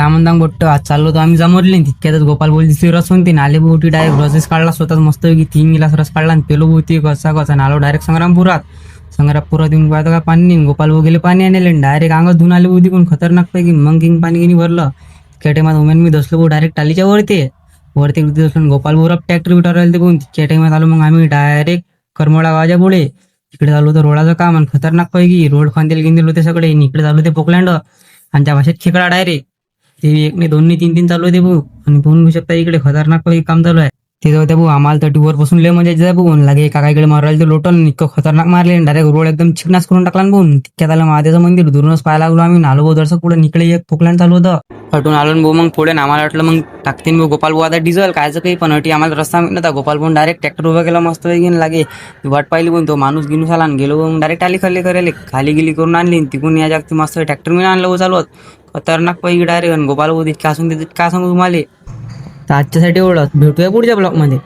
काय म्हणता बोट्ट आज चाललो होतो आम्ही जमवले तितक्यातच गोपाल बोल दिसली रस होती नाले बोटी डायरेक्ट रसेस काढला स्वतःच मस्त की 3 गिलास रस काढला आणि पेलो बोती कसा कसा नालो डायरेक्ट संग्रामपुरात येऊन पाहतो का पाणी नाही गोपाल भाऊ गेले पाणी आणले डायरेक्ट अंगात धुवून आले होती पण खतरनाक पैकी मग किंग पाणी गिनी भरलं त्या टायमात उमेन मी दसलो भाऊ डायरेक्ट टालीच्या वरती दसलो गोपाल भाऊ ट्रॅक्टर बिटर राहिले ते पण त्या टायमात आलो मग आम्ही डायरेक्ट करमोडा गावाच्या पुढे तिकडे चालू होतं रोडाचं काम आणि खतरनाक पैकी रोड खांदेल गिंदेल होते सगळे इकडे चालू होते पोकलँड आणि त्या भाषेत खेकडा डायरेक्ट ते 1 2 3 3 चालू होते भाऊ आणि पाहून घेऊ शकता इकडे खतरनाक पैकी काम चालू आहे ते जाऊ भाऊ आम्हाला तर वर बसून लय मजा येते भाऊ लागे काका इकडे मारायला ते लोटल इतकं खतरनाक मारले डायरेक्ट रोड एकदम चिकनाच करून टाकला ना भाऊ तितक्यात आलं महादेवाचं मंदिर दुरूनच पाहायला लागलो आम्ही नालो भाऊ दर्शक पुढे निकडे एक पोकलँड चालू होतं हटून आलो भाऊ मग पुढे आम्हाला वाटलं मग टाकते भाऊ गोपाल भाऊ आता डिझेल कायचं काही पण हटी आम्हाला रस्ता नव्हता गोपाल भाऊ डायरेक्ट ट्रॅक्टर उभा केला मस्त घेऊन लागे वाट पाहिली पण तो माणूस गिनूस आला आणि गेलो मग डायरेक्ट आली खाली करायला खाली गेली करून आणली तिकून या जागती मस्त ट्रॅक्टर मी आणलं चालवत खतरनाक पैकी डायरेक्ट गोपाल भाऊ काय असून काय सांगू तुम्हाला तर आजच्यासाठी एवढं भेटूया पुढच्या ब्लॉगमध्ये.